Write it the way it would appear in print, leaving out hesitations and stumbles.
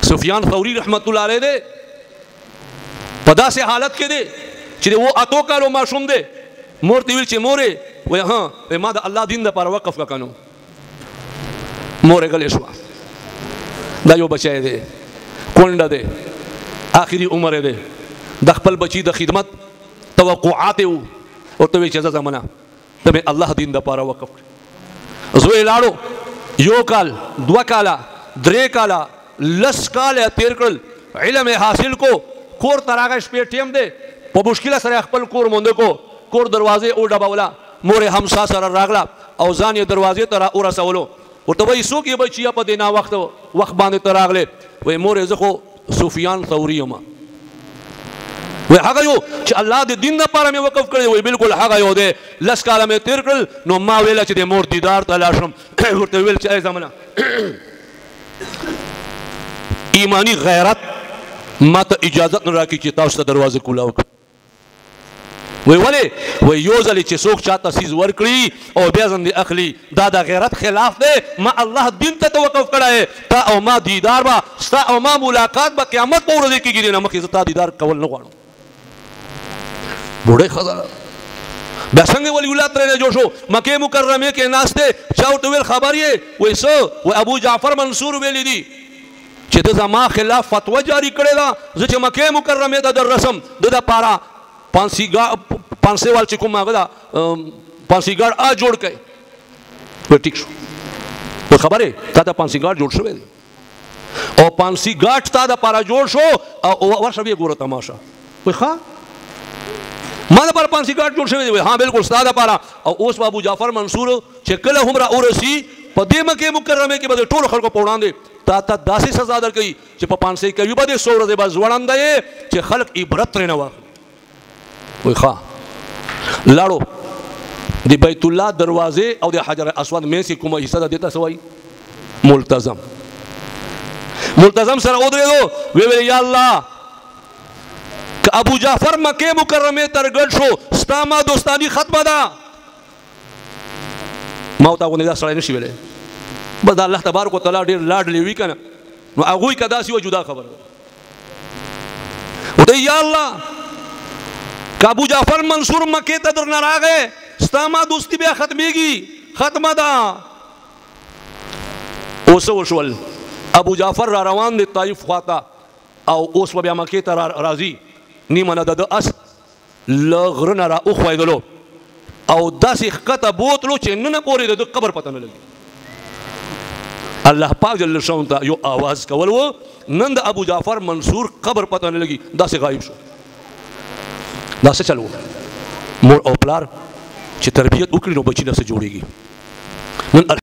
سفیان ثوری رحمت اللہ علیہ دے پدا سے حالت کے دے چھ وہ اتو کالو معصوم دے مورتی ویل چھ مورے وہ ہاں ما دا اللہ دین دا پارا وقف کا کنو مورے گلے شوا دا یو بچائے دے کونڈا دے آخری عمر دے دا خپل بچی دا خدمت توقعات ہو اور تو چیزا زمانہ تمہیں اللہ دین دا پارا وقف زوئے لاڑو یو کال دو کالا درے کالا لس کال تیر کرل علم حاصل کو کور تراغش پہ ٹیم دے پا مشکلہ سر اخپل کور موندے کو کور دروازے او ڈباولا مورے ہمسا سر راگلا او زانی دروازے ترا اورا سولو اور تو وہی سو کی بچیا پا دینا وقت باندے تراغلے وہی مورے زخو سفیان ثوری اما وہی حقا یو چھ اللہ دے دین دا پارا میں وقف کرے وہی بالکل حقا یو دے لس کالا میں تیر کرل نو ما ویلا چھ دے مور دیدار تلاشم ورطے ویل چھ اے زمانہ ایمانی غیرت ما تا اجازت نہ راکی چی تاوستا دروازے کولاو کر وی ولی وی یوزلی چی سوک چاہتا سیز ورکڑی او بیازن دی اخلی دادا غیرت خلاف دے ما اللہ دین تا توقف کرا ہے تا او ما دیدار با ستا او ما ملاقات با قیامت پا ورزے کی گیری نمکی زتا دیدار کول نگوانو بوڑے خزارہ بیسنگ ولی اولاد رہنے جو شو مکہ مکرمے کے ناستے چاہو تویل خبریے وی سو وی ابو جعفر منصور ویلی دی چی دا ما خلاف فتوہ جاری کرے دا زچ مکہ مکرمے دا در رسم دا پارا پانسی وال چکم آگا دا پانسی گاڑ آ جوڑ کئے وہ ٹھیک شو وہ خبر ہے تا دا پانسی گاڑ جوڑ شوئے دے اور پانسی گاڑ تا دا پارا جوڑ شو ورشا بھی گورا تماشا وہ خواہ ماں دا پارا پانسی گاڑ جوڑ شوئے دے ہاں بالکل ستا دا پارا اور اوس ابو جعفر منصور چکل ہمرا اورسی پا دے مکہ مکرمے کے بدے ٹول خلق کو پوڑان دے تا داسی سزا در کئی چھ پا پانسی کئی بدے سو رضے باز زوڑان دے چھ خلق عبرت رہنا واقع وہی خواہ لاڑو دی بیت اللہ دروازے او دی حجر اسود میں سے کم حصہ دیتا سوائی ملتظم سر ادرے دو وی یا اللہ کہ ابو جعفر مکہ مکرمے ترگڑ شو ستاما دوستانی ختمہ دا موتا کو ندا سڑے نشی ویلے بس اللہ تبارک و تعالی دیر لاڈ لیوی کنا نو اگوی کداسی و جدا خبر او دی یا اللہ کہ ابو جعفر منصور مکہ تدر نراغ ہے ستاما دوستی بیا ختمی گی ختمہ دا اوسو شول ابو جعفر را روان دے طائف خواتا او اوس بیا مکہ تر رازی نیمانا دا اس لغرن را اخوائی دلو او دا سی خطا بوتلو چنن پوری دا قبر پتہ نہ لگی اللہ پاک جل شاونتا یو آواز کول وہ نند ابو جعفر منصور قبر پتہ نہ لگی دا سے غائب شو دا سے چلو مور او پلار چی تربیت اکڑی نو بچی نہ سے جوڑی گی